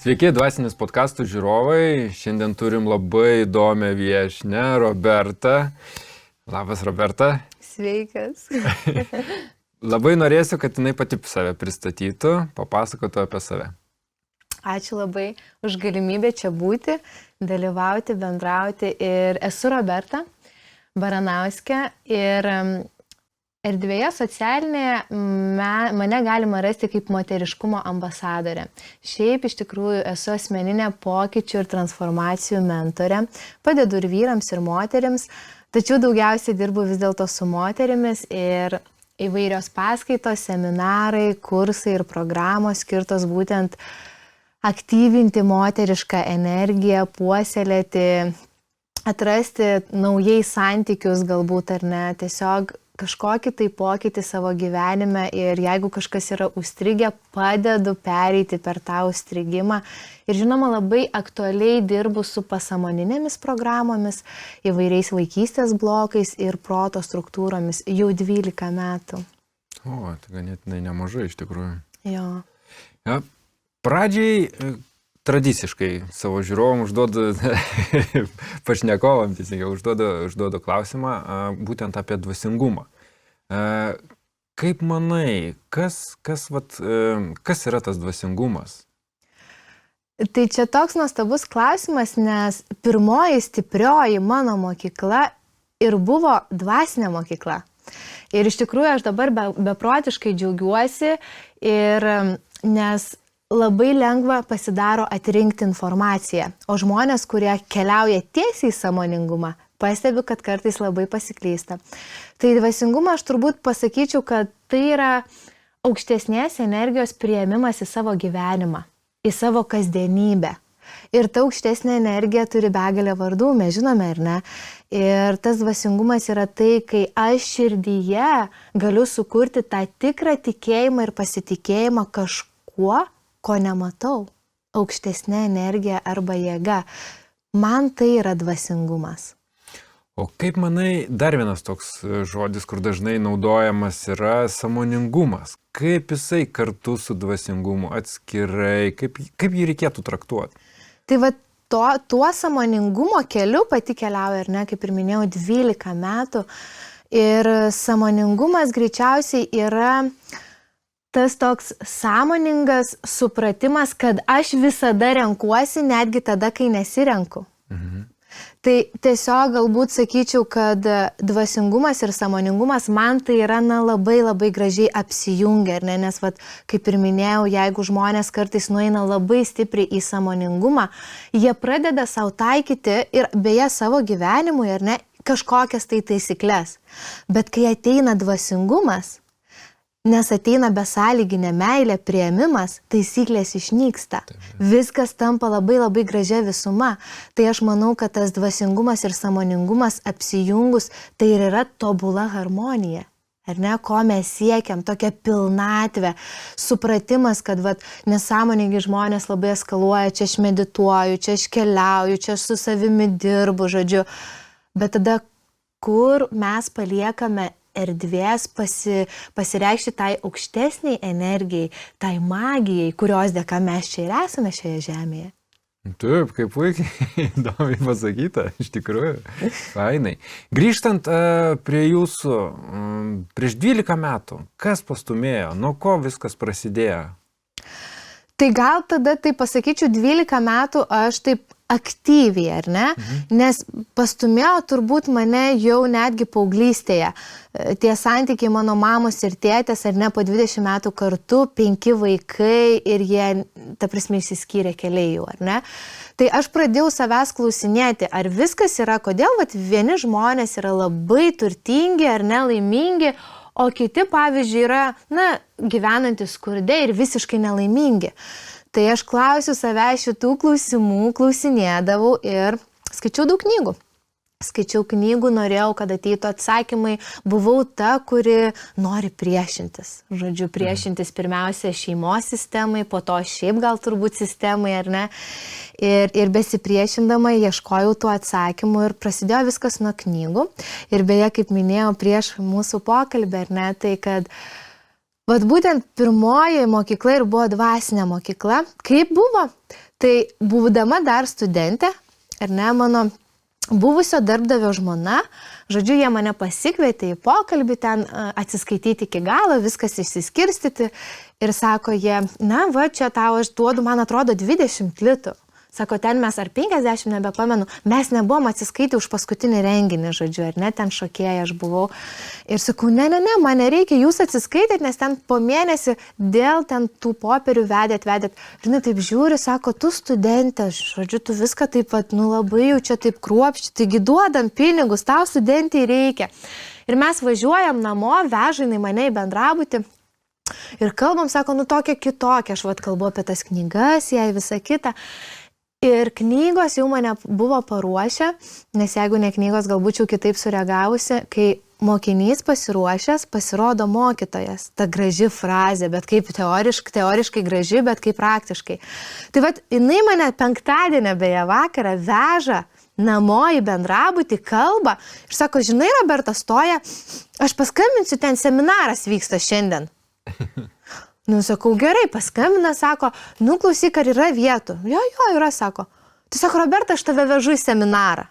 Sveiki, dvasinis podcastų žiūrovai. Šiandien turim labai įdomią viešnią, Robertą. Labas, Roberta. Sveikas. Labai norėsiu, kad jinai pati save pristatytų, papasakotų apie save. Ačiū labai už galimybę čia būti, dalyvauti, bendrauti. Ir esu Roberta Baranauskė ir erdvėje socialinėje mane galima rasti kaip moteriškumo ambasadorė. Šiaip iš tikrųjų esu asmeninė pokyčių ir transformacijų mentorė, padedu ir vyrams, ir moterims, tačiau daugiausiai dirbu vis dėlto su moterimis ir įvairios paskaitos, seminarai, kursai ir programos skirtos būtent aktyvinti moterišką energiją, puoselėti, atrasti naujai santykius galbūt ar ne, tiesiog kažkokį tai pokytį savo gyvenime ir jeigu kažkas yra užstrigę, padedu pereiti per tą užstrigimą. Ir žinoma, labai aktualiai dirbu su pasąmoninėmis programomis, įvairiais vaikystės blokais ir proto struktūromis jau 12 metų. O, tai ganėtinai nemažai iš tikrųjų. Jo. Ja, pradžiai tradiciškai savo žiūrovom užduodu, pašnekovam teisingiau, užduodu klausimą būtent apie dvasingumą. Kaip manai, kas yra tas dvasingumas? Tai čia toks nuostabus klausimas, nes pirmoji stiprioji mano mokykla ir buvo dvasinė mokykla. Ir iš tikrųjų aš dabar beprotiškai džiaugiuosi, nes labai lengva pasidaro atrinkti informaciją, o žmonės, kurie keliauja tiesiai į sąmoningumą, pastebiu, kad kartais labai pasiklysta. Tai dvasingumą aš turbūt pasakyčiau, kad tai yra aukštesnės energijos priėmimas į savo gyvenimą, į savo kasdienybę. Ir ta aukštesnė energija turi begalę vardų, mes žinome, ar ne? Ir tas dvasingumas yra tai, kai aš širdyje galiu sukurti tą tikrą tikėjimą ir pasitikėjimą kažkuo, ko nematau, aukštesnė energija arba jėga. Man tai yra dvasingumas. O kaip manai, dar vienas toks žodis, kur dažnai naudojamas yra sąmoningumas. Kaip jisai kartu su dvasingumu atskirai, kaip jį reikėtų traktuoti? Tai va tuo sąmoningumo keliu pati keliauja, ar ne, kaip ir minėjau, 12 metų. Ir sąmoningumas greičiausiai yra tas toks sąmoningas supratimas, kad aš visada renkuosi, netgi tada, kai nesirenku. Mhm. Tai tiesiog galbūt sakyčiau, kad dvasingumas ir sąmoningumas man tai yra labai gražiai apsijungia, ne? Nes kaip ir minėjau, jeigu žmonės kartais nueina labai stipriai į sąmoningumą, jie pradeda savo taikyti ir beje savo gyvenimui, ar ne, kažkokias tai taisyklės. Bet kai ateina dvasingumas, nes ateina besąlyginė meilė, priėmimas, taisyklės išnyksta. Viskas tampa labai gražia visuma. Tai aš manau, kad tas dvasingumas ir sąmoningumas apsijungus, tai ir yra tobula harmonija. Ar ne, ko mes siekiam, tokia pilnatvė, supratimas, kad nesąmoningi žmonės labai eskaluoja, čia aš medituoju, čia aš keliauju, čia aš su savimi dirbu, žodžiu. Bet tada, kur mes paliekame erdvės pasireikšti tai aukštesniai energijai, tai magijai, kurios dėka mes čia ir esame šioje žemėje. Taip, kaip puikiai įdomiai pasakyta, iš tikrųjų. Fainai. Grįžtant prie jūsų, prieš 12 metų, kas pastumėjo, nuo ko viskas prasidėjo? Tai gal tada tai pasakyčiau, 12 metų aš taip aktyviai, ar ne? Nes pastumėjo turbūt mane jau netgi paauglystėje. Tie santykiai mano mamos ir tėtės, ar ne, po 20 metų kartu, 5 vaikai ir jie, ta prasme, išsiskyrė keliai jau, ar ne? Tai aš pradėjau savęs klausinėti, ar viskas yra, kodėl vieni žmonės yra labai turtingi ar nelaimingi, o kiti, pavyzdžiui, yra, gyvenantys skurde ir visiškai nelaimingi. Tai aš klausiu savęs šitų klausimų, klausinėdavau ir skaičiau daug knygų. Skaičiau knygų, norėjau, kad ateitų atsakymai, buvau ta, kuri nori priešintis. Žodžiu, priešintis pirmiausia šeimos sistemai, po to šiaip gal turbūt sistemai, ar ne. Ir besipriešindama ieškojau tų atsakymų ir prasidėjo viskas nuo knygų. Ir beje, kaip minėjau prieš mūsų pokalbį, ar ne, tai kad Vat būtent pirmoji mokykla ir buvo dvasinė mokykla. Kaip buvo? Tai būdama dar studentė, ar ne, mano buvusio darbdavio žmona, žodžiu, jie mane pasikvietė į pokalbį, ten atsiskaityti iki galo, viskas išsiskirstyti ir sako jie, na va, čia tau aš duodu, man atrodo, 20 litų. Sako, ten mes ar 50, nebepamenu, mes nebuvom atsiskaitę už paskutinį renginį, žodžiu, ar ne, ten šokėja aš buvau. Ir sakau, ne, man nereikia, jūs atsiskaitėt, nes ten po mėnesį dėl ten tų popierių vedėt. Žinai, taip žiūri, sako, tu studentė, žodžiu, tu viską taip pat, labai jau čia taip kruopščiai, taigi duodam pinigus, tau studentį reikia. Ir mes važiuojam namo, veža jinai mane į bendrabutį. Ir kalbam, sako, tokia kitokia, aš kalbu apie tas knygas, jai visą kitą. Ir knygos jau mane buvo paruošę, nes jeigu ne knygos, gal būčiau kitaip sureagavusi, kai mokinys pasiruošęs, pasirodo mokytojas. Ta graži frazė, bet kaip teoriškai graži, bet kaip praktiškai. Tai jinai mane penktadienį beje vakarą veža namo į bendrabutį, kalba ir sako, žinai, Roberta stoja, aš paskambinsiu, ten seminaras vyksta šiandien. Sakau, gerai, paskambina, sako, klausyk, ar yra vietų? Jo, yra, sako. Tai sako, Roberta, aš tave vežu į seminarą.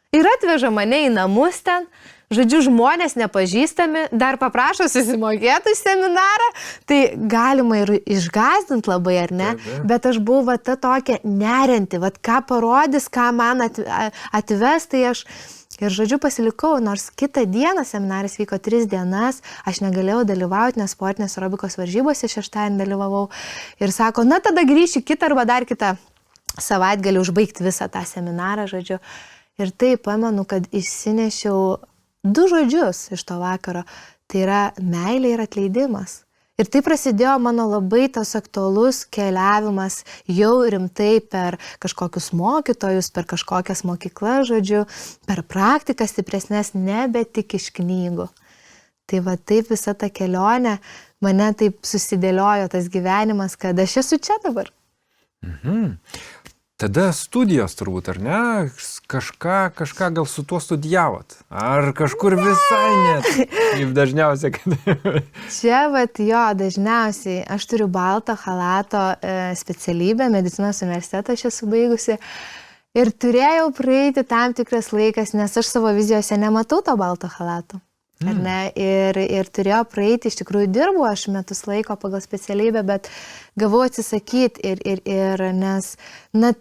Ir atveža mane į namus ten, žodžiu, žmonės nepažįstami, dar paprašo susimokėti į seminarą, tai galima ir išgąsdinti labai, ar ne? Bet aš buvau ta tokia nerinti, ką parodys, ką man atves, tai aš... Ir žodžiu pasilikau, nors kitą dieną seminaras vyko 3 dienas, aš negalėjau dalyvauti, nes sportinės aerobikos varžybose šeštadienį dalyvavau. Ir sako, tada grįši kitą arba dar kitą savaitgalį užbaigti visą tą seminarą, žodžiu. Ir tai pamenu, kad išsinešiau 2 žodžius iš to vakaro. Tai yra meilė ir atleidimas. Ir tai prasidėjo mano labai tas aktualus keliavimas jau rimtai per kažkokius mokytojus, per kažkokias mokyklas, žodžiu, per praktikas stipresnės, nebe tik iš knygų. Tai taip visa ta kelionė, mane taip susidėliojo tas gyvenimas, kad aš esu čia dabar. Tada studijos turbūt, ar ne? Kažką gal su tuo studijavot? Ar kažkur visai net? Kaip dažniausiai, kad... Čia, jo, dažniausiai. Aš turiu balto chalato specialybę, medicinos universitetą aš esu baigusi. Ir turėjau praeiti tam tikras laikas, nes aš savo vizijose nematau to balto chalato. Ar ne? Ir turėjo praeiti, iš tikrųjų dirbu aš metus laiko pagal specialybę, bet gavau atsisakyti ir nes,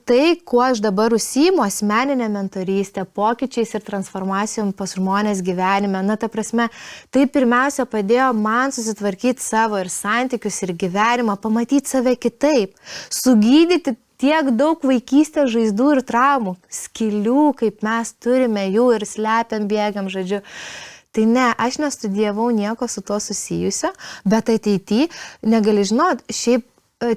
tai, kuo aš dabar užsiimu, asmeninė mentorystė, pokyčiais ir transformacijom pas žmonės gyvenime, ta prasme, tai pirmiausia padėjo man susitvarkyti savo ir santykius ir gyvenimą, pamatyti save kitaip, sugydyti tiek daug vaikystės žaizdų ir traumų, skilių, kaip mes turime jų ir slepiam, bėgam, žodžiu. Tai ne, aš nestudijavau nieko su tuo susijusio, bet ateityje negali žinot, šiaip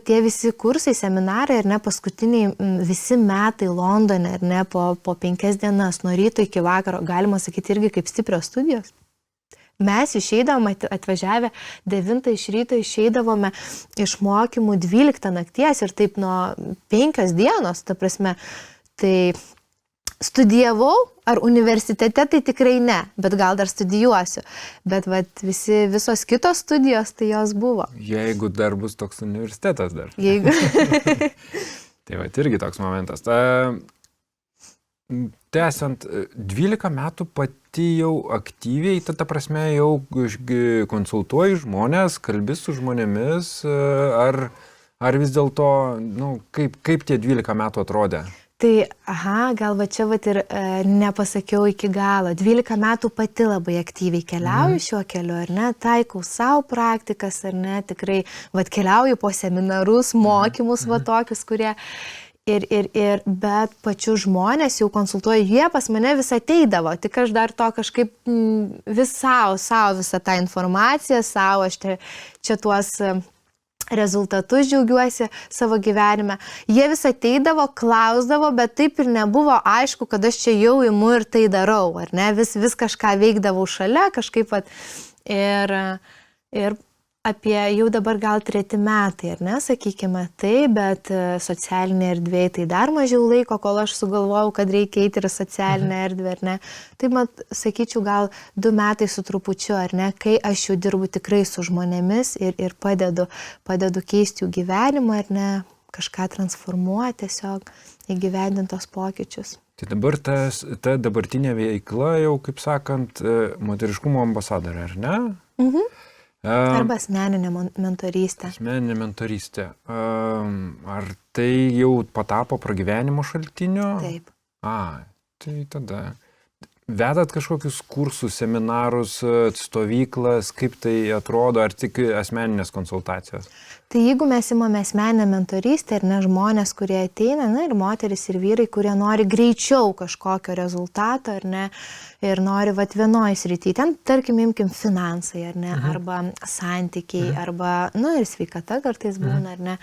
tie visi kursai, seminarai, ar ne, paskutiniai visi metai Londone, ar ne, po 5 dienas, nuo ryto iki vakaro, galima sakyti irgi kaip stiprios studijos. Mes išeidavome, atvažiavę 9 iš ryto, išeidavome iš mokymų 12 nakties ir taip nuo 5 dienos, ta prasme, tai... Studijavau, ar universitete, tai tikrai ne, bet gal dar studijuosiu. Bet visos kitos studijos, tai jos buvo. Jeigu dar bus toks universitetas dar. Jeigu. Tai irgi toks momentas. Tęsiant, 12 metų pati jau aktyviai, ta prasme, jau konsultuoji žmonės, kalbi su žmonėmis, ar vis dėlto, kaip tie 12 metų atrodė? Tai, gal čia ir nepasakiau iki galo. 12 metų pati labai aktyviai keliauju šiuo keliu, ar ne, taikau savo praktikas, ar ne, tikrai, keliauju po seminarus, mokymus, tokius, kurie... Bet pačių žmonės jau konsultuoju, jie pas mane vis ateidavo, tik aš dar to kažkaip vis savo visą tą informaciją, savo aš čia tuos... rezultatus džiaugiuosi savo gyvenime. Jie vis ateidavo, klausdavo, bet taip ir nebuvo aišku, kad aš čia jau imu ir tai darau, ar ne? Vis kažką veikdavau šalia, kažkaip ir jau dabar gal 3 metai, ar ne, sakykime tai, bet socialinė erdvė tai dar mažiau laiko, kol aš sugalvojau, kad reikia eiti ir socialinę erdvę, ar ne. Tai, sakyčiau, gal 2 metai su trupučiu, ar ne, kai aš jau dirbu tikrai su žmonėmis ir padedu keisti jų gyvenimą, ar ne, kažką transformuoti, tiesiog įgyvendintos pokyčius. Tai dabar ta dabartinė veikla jau, kaip sakant, moteriškumo ambasadorė, ar ne? Arba asmeninė mentorystė. Asmeninė mentorystė. Ar tai jau patapo pragyvenimo šaltiniu? Taip. Tai tada. Vedat kažkokius kursus, seminarus, stovyklas, kaip tai atrodo, ar tik asmeninės konsultacijos? Tai jeigu mes imame asmeninę mentorystę ir ne žmonės, kurie ateina, ir moteris, ir vyrai, kurie nori greičiau kažkokio rezultato, ar ne, ir nori vienoj srity, ten, tarkim, imkim finansai, ar ne, arba santykiai, arba, ir sveikata kartais būna, ar ne.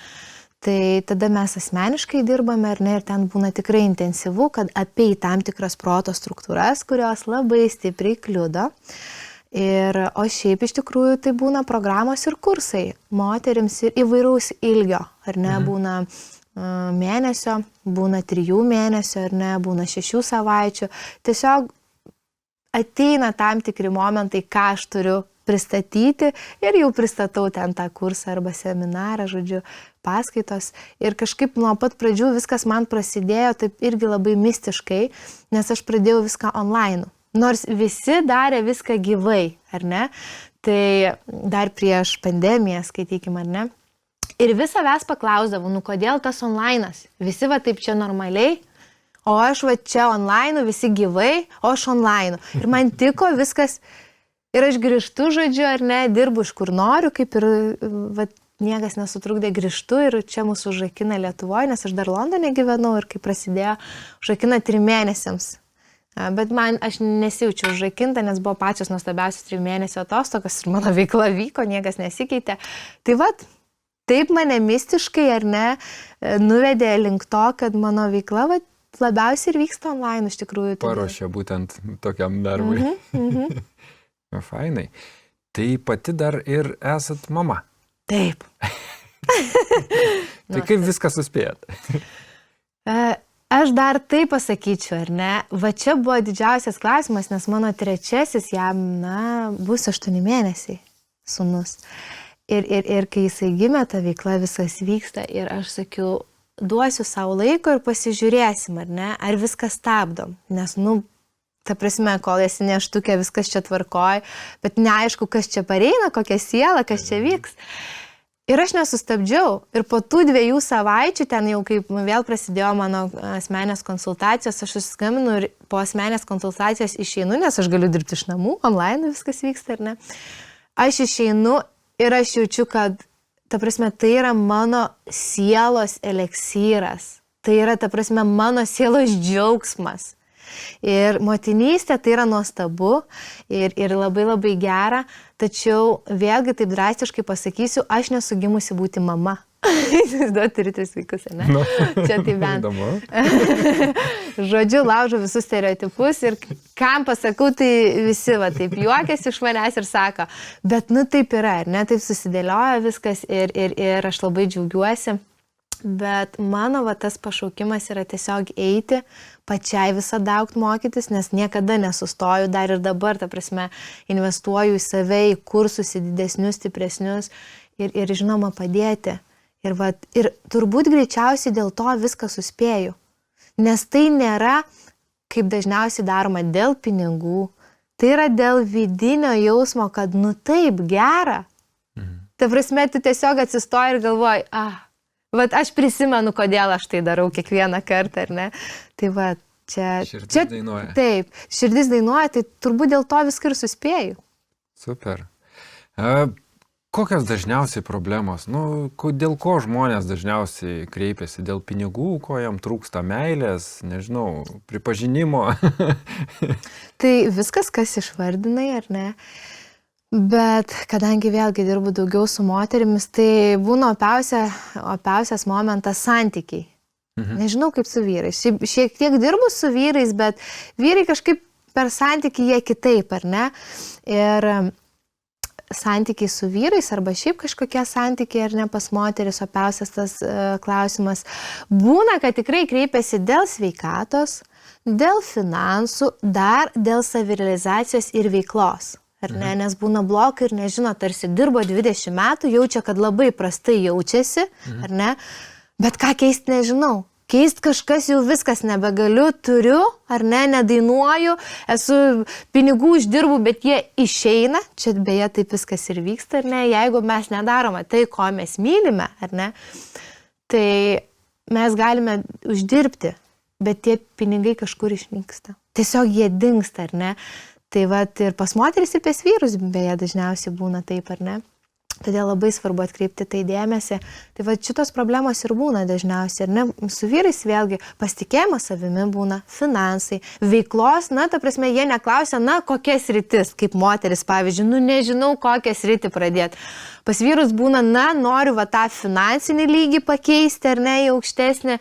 Tai tada mes asmeniškai dirbame, ar ne, ir ten būna tikrai intensyvu, kad apei tam tikras proto struktūras, kurios labai stipriai kliudo. O šiaip iš tikrųjų tai būna programos ir kursai moterims ir įvairaus ilgio, ar ne, būna mėnesio, būna 3 mėnesio, ar ne, būna 6 savaičių. Tiesiog ateina tam tikri momentai, ką aš turiu pristatyti ir jau pristatau ten tą kursą arba seminarą, žodžiu, paskaitos. Ir kažkaip nuo pat pradžių viskas man prasidėjo taip irgi labai mistiškai, nes aš pradėjau viską online. Nors visi darė viską gyvai, ar ne? Tai dar prieš pandemiją, skaitykim, ar ne? Ir vis savęs paklausdavau, kodėl tas online'as? Visi taip čia normaliai, o aš čia online, visi gyvai, o aš online. Ir man tiko viskas. Ir aš grįžtu, žodžiu, ar ne, dirbu iš kur noriu, kaip ir niekas nesutrukdė, grįžtu ir čia mūsų užrakina Lietuvoje, nes aš dar Londone gyvenau ir kai prasidėjo, užrakina 3 mėnesiams. Bet aš nesijaučiau užrakinta, nes buvo pačios nuostabiausios 3 mėnesio atostogos ir mano veikla vyko, niekas nesikeitė. Tai taip mane mistiškai, ar ne, nuvedė link to, kad mano veikla labiausiai ir vyksta online iš tikrųjų. Paruošė būtent tokiam darbui. Fainai. Tai pati dar ir esat mama. Taip. Tai kaip viską suspėjat? Aš dar taip pasakyčiau, ar ne? Čia buvo didžiausias klausimas, nes mano 3-asis jam, bus 8 mėnesiai sūnus. Ir kai jisai gimė, ta veikla viskas vyksta ir aš sakiau, duosiu savo laiko ir pasižiūrėsim, ar ne? Ar viską stabdom, nes, ta prasme, kol esi neštukė, viskas čia tvarkoj, bet neaišku, kas čia pareina, kokia siela, kas čia vyks. Ir aš nesustabdžiau. Ir po tų 2 savaičių, ten jau kaip vėl prasidėjo mano asmenės konsultacijos, aš susiskambinu ir po asmenės konsultacijos išeinu, nes aš galiu dirbti iš namų, online viskas vyksta, ar ne. Aš išeinu ir aš jaučiu, kad, ta prasme, tai yra mano sielos eleksyras. Tai yra, ta prasme, mano sielos džiaugsmas. Ir motinystė tai yra nuostabu ir labai labai gera, tačiau vėlgi taip drastiškai pasakysiu, aš nesu gimusi būti mama. Jūs turite 3 vaikus, ne? Čia tai bent. Žodžiu, laužu visus stereotipus ir kam pasakau, tai visi taip juokiasi iš manęs ir sako, bet taip yra, ar ne, taip susidėlioja viskas ir aš labai džiaugiuosi. Bet mano tas pašaukimas yra tiesiog eiti, pačiai visada augti mokytis, nes niekada nesustoju, dar ir dabar, ta prasme, investuoju į save, į kursus, į didesnius, stipresnius ir žinoma padėti. Ir turbūt greičiausiai dėl to viską suspėju. Nes tai nėra, kaip dažniausiai daroma, dėl pinigų. Tai yra dėl vidinio jausmo, kad taip gera. Ta prasme, tu tiesiog atsistoji ir galvoji, aš prisimenu, kodėl aš tai darau kiekvieną kartą, ar ne? Tai čia... Širdis dainuoja. Taip, širdis dainuoja, tai turbūt dėl to viską ir suspėju. Super. Kokios dažniausiai problemos? Dėl ko žmonės dažniausiai kreipiasi? Dėl pinigų, ko jam trūksta meilės, nežinau, pripažinimo? Tai viskas, kas išvardinai, ar ne? Bet kadangi vėlgi dirbu daugiau su moterimis, tai būna opiausias momentas santykiai. Nežinau kaip su vyrais. Šiek tiek dirbu su vyrais, bet vyrai kažkaip per santykį jie kitaip, ar ne? Ir santykiai su vyrais arba šiaip kažkokie santykiai ar ne pas moteris, opiausias tas klausimas, būna, kad tikrai kreipiasi dėl sveikatos, dėl finansų, dar dėl savirealizacijos ir veiklos. Ar ne, nes būna blokai ir nežino, tarsi dirbo 20 metų, jaučia, kad labai prastai jaučiasi, ar ne, bet ką keisti nežinau. Keist kažkas jau viskas nebegaliu, turiu, ar ne, nedainuoju, esu pinigų uždirbu, bet jie išeina, čia beje taip viskas ir vyksta, ar ne, jeigu mes nedarome tai, ko mes mylime, ar ne, tai mes galime uždirbti, bet tie pinigai kažkur išnyksta. Tiesiog jie dingsta, ar ne. Tai vat ir pas moteris, ir pas vyrus beje dažniausiai būna taip, ar ne. Todėl labai svarbu atkreipti tai dėmesį. Tai va šitos problemos ir būna dažniausiai. Ir ne, su vyrais vėlgi pasitikėjimas savimi būna, finansai, veiklos, na, ta prasme, jie neklausia, na, kokias rytis, kaip moteris, pavyzdžiui, nežinau, kokias rytį pradėti. Pas vyrus būna, na, noriu va tą finansinį lygį pakeisti, ar ne, į aukštesnį,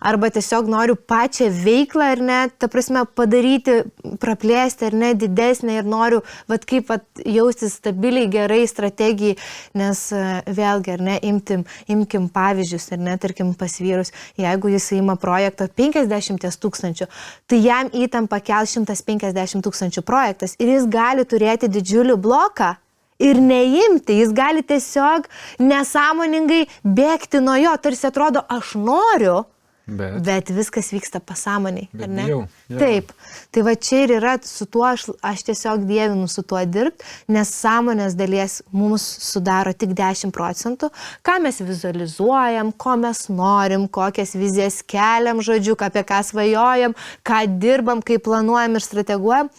arba tiesiog noriu pačią veiklą, ar ne, ta prasme, padaryti, praplėsti, ar ne, didesnę ir noriu, va kaip va jaustis stabiliai, gerai, strategijai, nes vėlgi, ar ne, imkim pavyzdžius, ar ne, tarkim pas vyrus, jeigu jis ima projektą 50 000, tai jam įtampa kel 150 000 projektas ir jis gali turėti didžiulį bloką ir neimti, jis gali tiesiog nesąmoningai bėgti nuo jo, tarsi atrodo, aš noriu, bet viskas vyksta pasąmoniai, ar ne? Bijau, Taip, tai va čia ir yra su tuo, aš tiesiog dievinu su tuo dirbti, nes sąmonės dalies mums sudaro tik 10%, ką mes vizualizuojam, ko mes norim, kokias vizijas keliam, žodžiu, apie ką svajojam, ką dirbam, kaip planuojam ir strateguojam.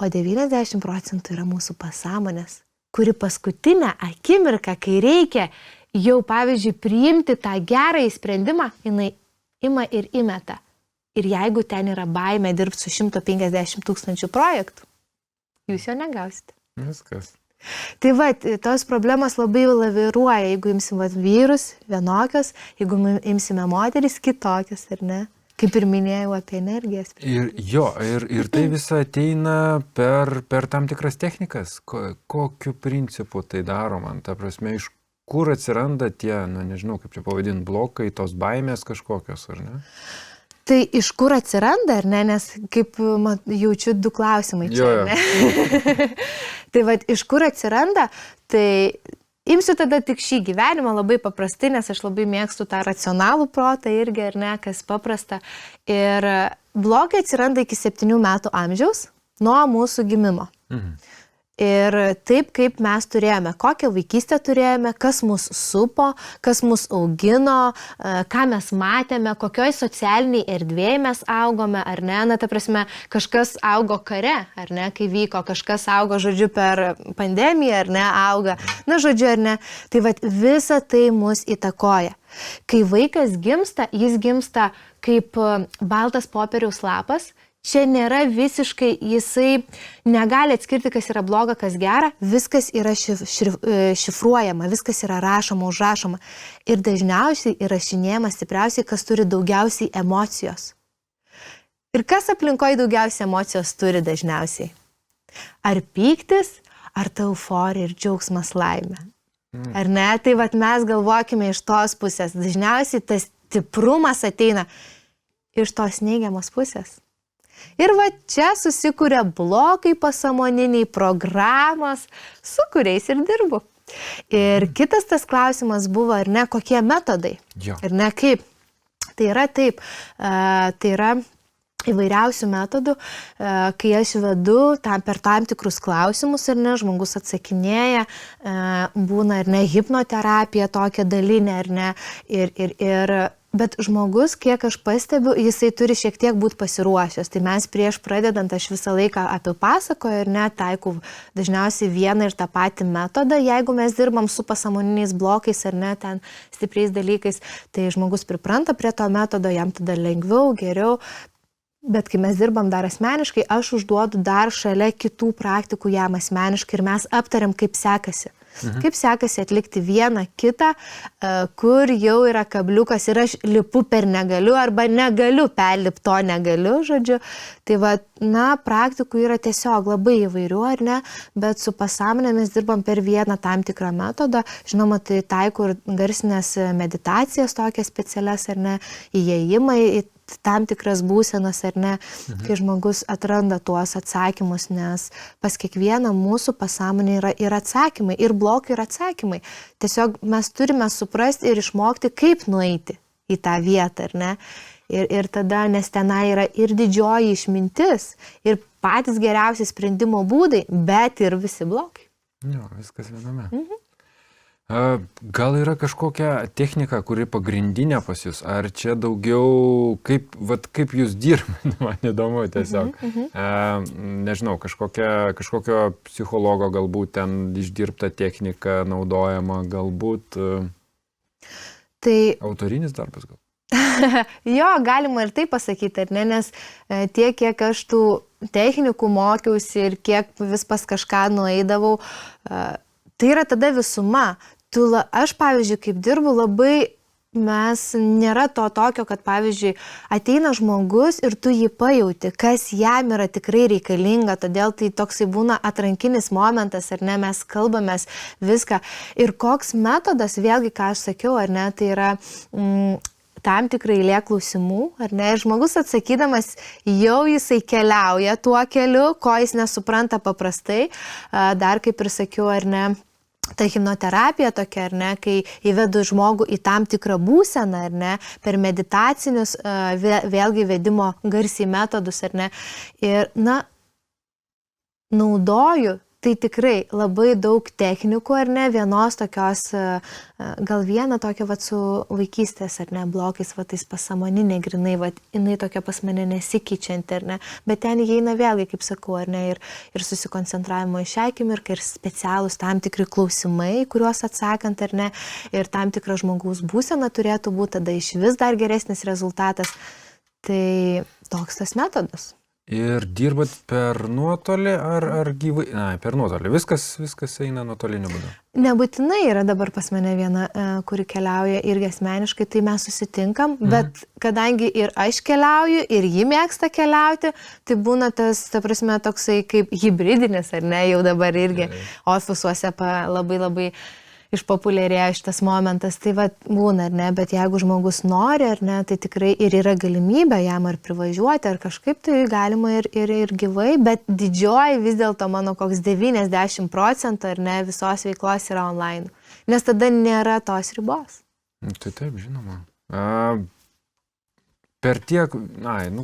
O 90% yra mūsų pasąmonės, kuri paskutinę akimirką, kai reikia jau, pavyzdžiui, priimti tą gerąjį sprendimą, jinai ima ir įmeta. Ir jeigu ten yra baimė dirbti su 150 000 projektų, jūs jo negausite. Viskas. Tai va, tos problemos labai laviruoja, jeigu imsim vyrus vienokios, jeigu imsime moteris kitokios, ar ne? Kaip ir minėjau apie energijas. Ir tai visa ateina per tam tikras technikas. Kokiu principu tai daroma? Ta prasme, iš kur atsiranda tie, nežinau, kaip čia pavadinti, blokai, tos baimės kažkokios, ar ne? Tai iš kur atsiranda, ar ne? Nes kaip jaučiu du klausimai čia, ar ne? Tai va, iš kur atsiranda, tai imsiu tada tik šį gyvenimą labai paprastai, nes aš labai mėgstu tą racionalų protą irgi, ar ne, kas paprasta. Ir blogai atsiranda iki 7 metų amžiaus nuo mūsų gimimo. Ir taip, kaip mes turėjome, kokią vaikystę turėjome, kas mus supo, kas mus augino, ką mes matėme, kokioj socialiniai erdvėje mes augome, ar ne, na, ta prasme, kažkas augo kare, ar ne, kai vyko, kažkas augo, žodžiu, per pandemiją, ar ne, auga, na, žodžiu, ar ne, tai va, visa tai mus įtakoja. Kai vaikas gimsta, jis gimsta kaip baltas popieriaus lapas. Čia nėra visiškai, jisai negali atskirti, kas yra bloga, kas gera, viskas yra šifruojama, viskas yra rašoma, užrašoma. Ir dažniausiai įrašinėjama stipriausiai, kas turi daugiausiai emocijos. Ir kas aplinkoje daugiausiai emocijos turi dažniausiai? Ar pyktis, ar ta euforija ir džiaugsmas laimė? Ar ne? Tai vat mes galvokime iš tos pusės. Dažniausiai tas stiprumas ateina iš tos neigiamos pusės. Ir va čia susikūrė blokai pasąmoniniai, programos, su kuriais ir dirbu. Ir kitas tas klausimas buvo, ar ne, kokie metodai. Ir ne kaip. Tai yra taip, tai yra įvairiausių metodų, kai aš vedu per tam tikrus klausimus, ar ne, žmogus atsakinėja, būna, ar ne, hipnoterapija tokia dalinė, ar ne, bet žmogus, kiek aš pastebiu, jisai turi šiek tiek būti pasiruošęs. Tai mes prieš pradedant, aš visą laiką apipasakoju ir taikau dažniausiai vieną ir tą patį metodą. Jeigu mes dirbam su pasąmoniniais blokais ar ne, ten stipriais dalykais, tai žmogus pripranta prie to metodo, jam tada lengviau, geriau. Bet kai mes dirbam dar asmeniškai, aš užduodu dar šalia kitų praktikų jam asmeniškai ir mes aptariam, kaip sekasi. Kaip sekasi atlikti vieną, kitą, kur jau yra kabliukas ir aš lipu per negaliu arba negaliu perlipti to negaliu, žodžiu. Tai va, praktikų yra tiesiog labai įvairių, ar ne, bet su pasąmonė mes dirbam per vieną tam tikrą metodą. Žinoma, tai taiko ir garsinės meditacijas tokias specialias, ar ne, įėjimai į tam tikras būsenas, ar ne, kai žmogus atranda tuos atsakymus, nes pas kiekvieną mūsų pasąmonė yra ir atsakymai, ir blokai, ir atsakymai. Tiesiog mes turime suprasti ir išmokti, kaip nueiti į tą vietą, ar ne. Ir tada, nes tenai yra ir didžioji išmintis, ir patys geriausi sprendimo būdai, bet ir visi blokai. Jo, viskas viename. Gal yra kažkokia technika, kuri pagrindinė pas jūs, ar čia daugiau, kaip jūs dirbate, man įdomu tiesiog. Nežinau, kažkokio psichologo galbūt ten išdirbta technika naudojama, galbūt autorinis darbas gal. Jo, galima ir taip pasakyti, ar ne, nes tiek, kiek aš tų technikų mokiausi ir kiek vis pas kažką nueidavau, tai yra tada visuma. Aš, pavyzdžiui, kaip dirbu, labai nėra to tokio, kad, pavyzdžiui, ateina žmogus ir tu jį pajauti, kas jam yra tikrai reikalinga, todėl tai toksai būna atrankinis momentas, ar ne, mes kalbamės viską. Ir koks metodas, vėlgi, ką aš sakiau, ar ne, tai yra tam tikrai eilė klausimų, ar ne, ir žmogus atsakydamas jau jisai keliauja tuo keliu, ko jis nesupranta paprastai, dar kaip ir sakiau, ar ne, ta hipnoterapija tokia, ar ne, kai įvedu žmogų į tam tikrą būseną, ar ne, per meditacinius, vėlgi vedimo garsiai metodus, ar ne, ir, naudoju, tai tikrai labai daug technikų, ar ne, vienos tokios, gal vieną tokią su vaikystės, ar ne, blokais, tais pasąmoninė grinai, jinai tokia pas mane nesikeičianti, ar ne, bet ten įeina vėlgi, kaip sakau, ar ne, ir susikoncentravimo į šią akimirką, ir specialūs tam tikri klausimai, kuriuos atsakant, ar ne, ir tam tikra žmogaus būsena turėtų būti, tada iš vis dar geresnis rezultatas. Tai toks tas metodas. Ir dirbat per nuotolį ar gyvai? Per nuotolį. Viskas eina nuotoliniu būdu. Nebūtinai yra dabar pas mane viena, kuri keliauja irgi asmeniškai, tai mes susitinkam, bet kadangi ir aš keliauju, ir ji mėgsta keliauti, tai būna tas, ta prasme, toksai kaip hybridinis, ar ne, jau dabar irgi ofisuose labai išpopuliarėjo šitas momentas, tai būna, ar ne, bet jeigu žmogus nori, ar ne, tai tikrai ir yra galimybė jam ar privažiuoti, ar kažkaip tai galima ir gyvai, bet didžioji vis dėlto mano koks 90%, ar ne, visos veiklos yra online, nes tada nėra tos ribos. Tai taip, žinoma. Per tiek,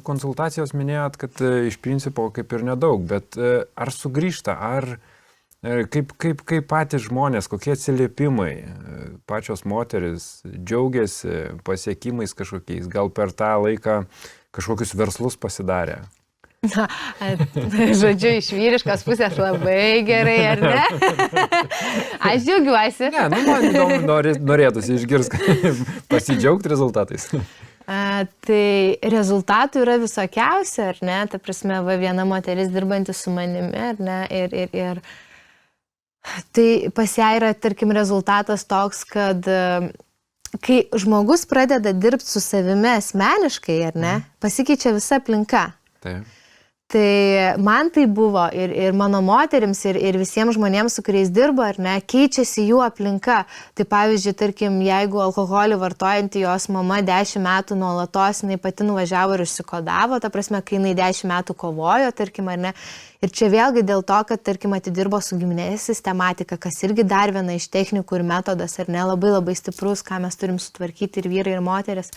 konsultacijos minėjot, kad iš principo kaip ir nedaug, bet ar sugrįžta, kaip patys žmonės, kokie atsiliepimai, pačios moteris džiaugiasi pasiekimais kažkokiais, gal per tą laiką kažkokius verslus pasidarė? Žodžiu, iš vyriškos pusės labai gerai, ar ne? Aš džiaugiuosi. Ne, man įdomu, norėtųsi išgirsti, pasidžiaugti rezultatais. Tai rezultatų yra visokiausi, ar ne? Ta prasme, viena moteris dirbanti su manimi, ar ne? Ir tai pas ją yra, tarkim, rezultatas toks, kad kai žmogus pradeda dirbti su savimi asmeniškai, ar ne, pasikeičia visa aplinka. Taip. Tai man tai buvo ir mano moterims, ir visiems žmonėms, su kuriais dirbu, ar ne, keičiasi jų aplinka. Tai pavyzdžiui, tarkim, jeigu alkoholį vartojanti jos mama 10 metų nuolatos, jinai pati nuvažiavo ir išsikodavo, ta prasme, kai jinai 10 metų kovojo, tarkim, ar ne. Ir čia vėlgi dėl to, kad, tarkim, atidirbo su giminės sistematika, kas irgi dar viena iš technikų ir metodas, ar ne, labai stiprus, ką mes turim sutvarkyti ir vyrai, ir moteris.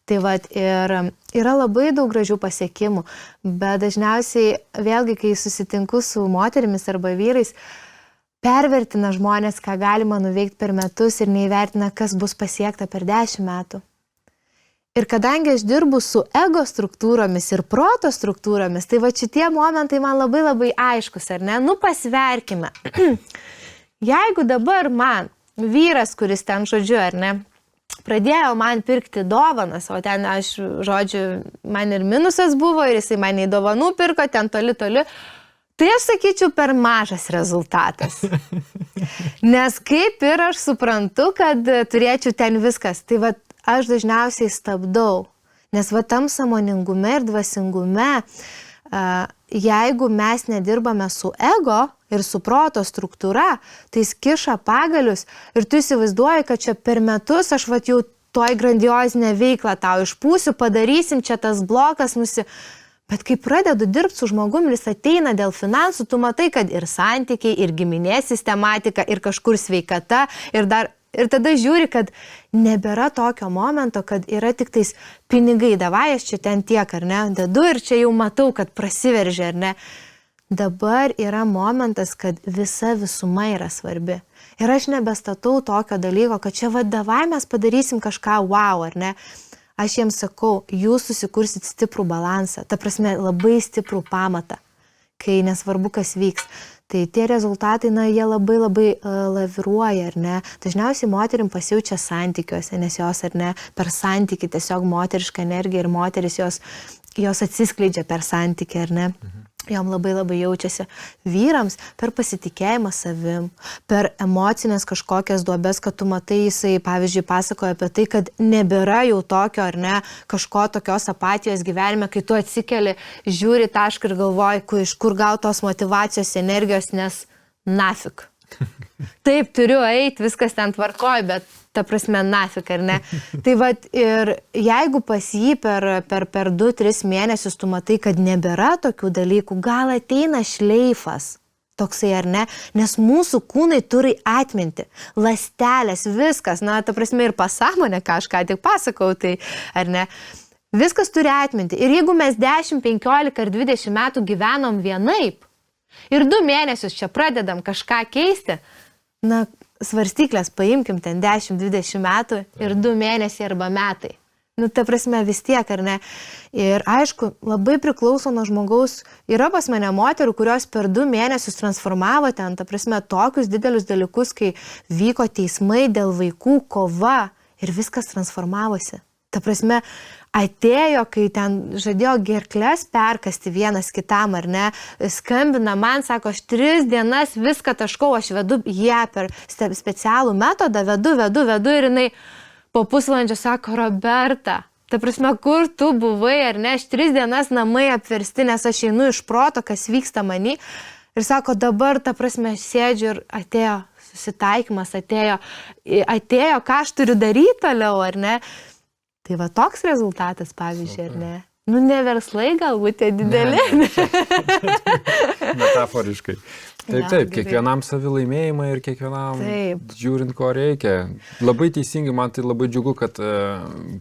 Tai ir yra labai daug gražių pasiekimų, bet dažniausiai vėlgi, kai susitinku su moterimis arba vyrais, pervertina žmonės, ką galima nuveikti per metus ir neįvertina, kas bus pasiekta per 10 metų. Ir kadangi aš dirbu su ego struktūromis ir proto struktūromis, tai šitie momentai man labai aiškus, ar ne? Pasverkime. Jeigu dabar man vyras, kuris ten, žodžiu, ar ne, pradėjo man pirkti dovanas, o ten man ir minusas buvo, ir jisai man į dovanų pirko, ten toli, Tai aš sakyčiau per mažas rezultatas. Nes kaip ir aš suprantu, kad turėčiau ten viskas, tai va aš dažniausiai stabdau. Nes va tam sąmoningume ir dvasingume, jeigu mes nedirbame su ego ir su proto struktūra, tai jis kiša pagalius ir tu įsivaizduoji, kad čia per metus aš va jau toj grandiozinę veiklą tau išpūsiu, padarysim, čia tas blokas Bet kai pradedu dirbti su žmogumi, jis ateina dėl finansų, tu matai, kad ir santykiai, ir giminės sistematika, ir kažkur sveikata, ir tada žiūri, kad nebėra tokio momento, kad yra tik tais pinigai, davai aš čia ten tiek, ar ne, dedu ir čia jau matau, kad prasiveržia, ar ne. Dabar yra momentas, kad visa visuma yra svarbi. Ir aš nebestatau tokio dalyko, kad čia davai mes padarysim kažką wow, ar ne. Aš jiems sakau, jūs susikursit stiprų balansą, ta prasme labai stiprų pamatą, kai nesvarbu, kas vyks. Tai tie rezultatai, jie labai laviruoja, ar ne. Dažniausiai moterim pasijaučia santykiuose, nes jos, ar ne, per santykį tiesiog moteriška energija ir moteris jos atsiskleidžia per santykį, ar ne. Jom labai jaučiasi. Vyrams per pasitikėjimą savim, per emocinės kažkokias duobes, kad tu matai, jisai, pavyzdžiui, pasakoja apie tai, kad nebėra jau tokio, ar ne, kažko tokios apatijos gyvenime, kai tu atsikeli, žiūri tašką ir galvoji, iš kur gautos motivacijos, energijos, nes nafik. Taip, turiu eiti, viskas ten tvarkoj, bet ta prasme nafik, ar ne? Tai vat ir jeigu pas jį per 2-3 mėnesius tu matai, kad nebėra tokių dalykų, gal ateina šleifas toksai, ar ne? Nes mūsų kūnai turi atminti, ląstelės, viskas, ta prasme ir pasąmonė, ką aš ką tik pasakau, tai ar ne? Viskas turi atminti. Ir jeigu mes 10, 15 ar 20 metų gyvenom vienaip ir 2 mėnesius čia pradedam kažką keisti, svarstyklės paimkim ten 10-20 metų ir 2 mėnesiai arba metai. Ta prasme vis tiek, ar ne? Ir aišku, labai priklauso nuo žmogaus. Yra pas mane moterų, kurios per 2 mėnesius transformavo ten, ta prasme, tokius didelius dalykus, kai vyko teismai dėl vaikų, kova ir viskas transformavosi. Ta prasme, atėjo, kai ten žadėjo gerkles perkasti vienas kitam, ar ne, skambina man, sako, aš 3 dienas viską taškau, aš vedu ją per specialų metodą, vedu ir jinai po pusvalandžio sako, Roberta, ta prasme, kur tu buvai, ar ne, aš 3 dienas namai apversti, nes aš einu iš proto, kas vyksta many. Ir sako, dabar, ta prasme, aš sėdžiu ir atėjo susitaikymas, atėjo, ką aš turiu daryti toliau, ar ne. Tai va toks rezultatas, pavyzdžiui, ar ne? Ne verslai galbūt tie dideli. Metaforiškai. Taip, kiekvienam savilaimėjimai ir kiekvienam žiūrint, ko reikia. Labai teisingai, man tai labai džiugu, kad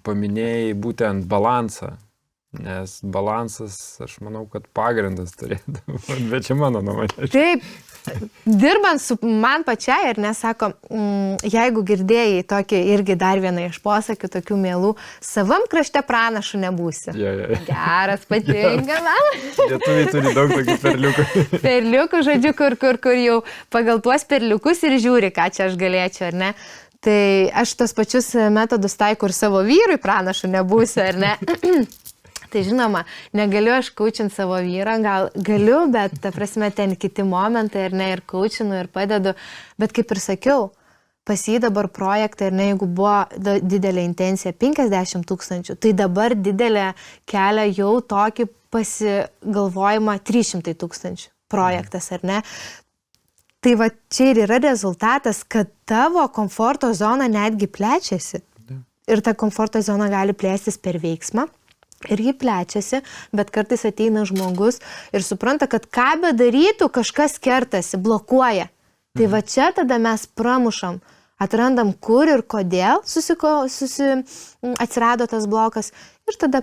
paminėjai būtent balansą. Nes balansas, aš manau, kad pagrindas turėtų, bet čia mano nuomonė. Taip, dirbant su man pačiai, ir nesako, jeigu girdėjai tokį irgi dar vieną iš posakių, tokių mielų, savam krašte pranašu nebūsi. Geras, patinka man. Lietuviai turi daug tokių perliukų. Perliukų, žodžiu, kur jau pagal tuos perliukus ir žiūri, ką čia aš galėčiau, ar ne. Tai aš tos pačius metodus taikau ir savo vyrui pranašu nebūsiu, ar ne. Tai žinoma, negaliu aš kaučinti savo vyrą, gal galiu, bet ta prasme ten kiti momentai, ar ne, ir kaučinu, ir padedu. Bet kaip ir sakiau, pas jį dabar projektai, ar ne, jeigu buvo didelė intencija 50 000, tai dabar didelė kelia jau tokį pasigalvojimą 300 000 projektas, ar ne. Tai va čia ir yra rezultatas, kad tavo komforto zona netgi plečiasi. Ir ta komforto zona gali plėstis per veiksmą. Ir jį plečiasi, bet kartais ateina žmogus ir supranta, kad ką bedarytų, kažkas kertasi, blokuoja. Tai va čia tada mes pramušam, atrandam kur ir kodėl atsirado tas blokas ir tada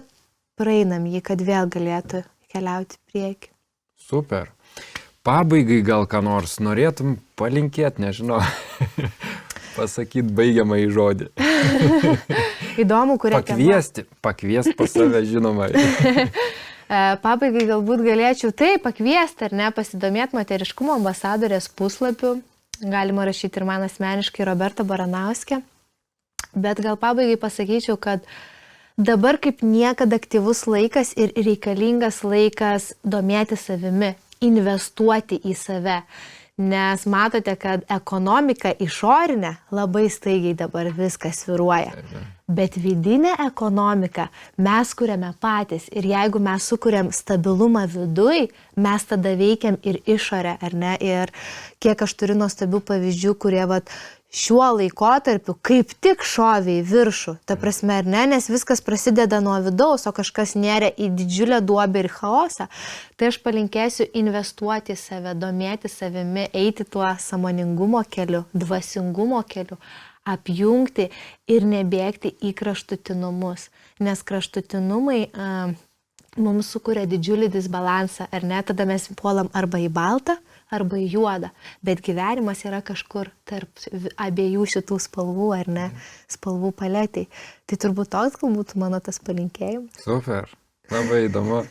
praeinam jį, kad vėl galėtų keliauti prieki. Super. Pabaigai gal ką nors norėtum palinkėti, nežinau. Pasakyti baigiamąjį žodį. Įdomu, kuria pakviesti pas save, žinoma. Pabaigai galbūt galėčiau pakviesti, ar ne, pasidomėti moteriškumo ambasadorės puslapiu. Galima rašyti ir man asmeniškai Roberta Baranauskė. Bet gal pabaigai pasakyčiau, kad dabar kaip niekada aktyvus laikas ir reikalingas laikas domėti savimi. investuoti į save. Nes matote, kad ekonomika išorinė labai staigiai dabar viskas sviruoja. Bet vidinę ekonomiką mes kuriame patys. Ir jeigu mes sukuriam stabilumą viduj, mes tada veikiam ir išorę, ar ne? Ir kiek aš turiu nuostabių pavyzdžių, kurie šiuo laikotarpiu kaip tik šovė į viršų. Ta prasme, ar ne? Nes viskas prasideda nuo vidaus, o kažkas nėra į didžiulę duobę ir chaosą. Tai aš palinkėsiu investuoti į save, domėti savimi, eiti tuo sąmoningumo keliu, dvasingumo keliu, apjungti ir nebėgti į kraštutinumus. Nes kraštutinumai mums sukuria didžiulį disbalansą, ar ne? Tada mes puolam arba į baltą, arba į juodą. Bet gyvenimas yra kažkur tarp abiejų šitų spalvų, ar ne? Spalvų paletiai. Tai turbūt toks galbūt mano tas palinkėjimas. Super, labai įdomu.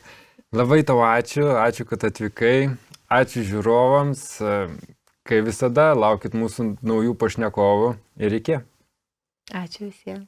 Labai tau ačiū, kad atvykai. Ačiū žiūrovams. Kai visada, laukit mūsų naujų pašnekovų ir iki. Ačiū visiems.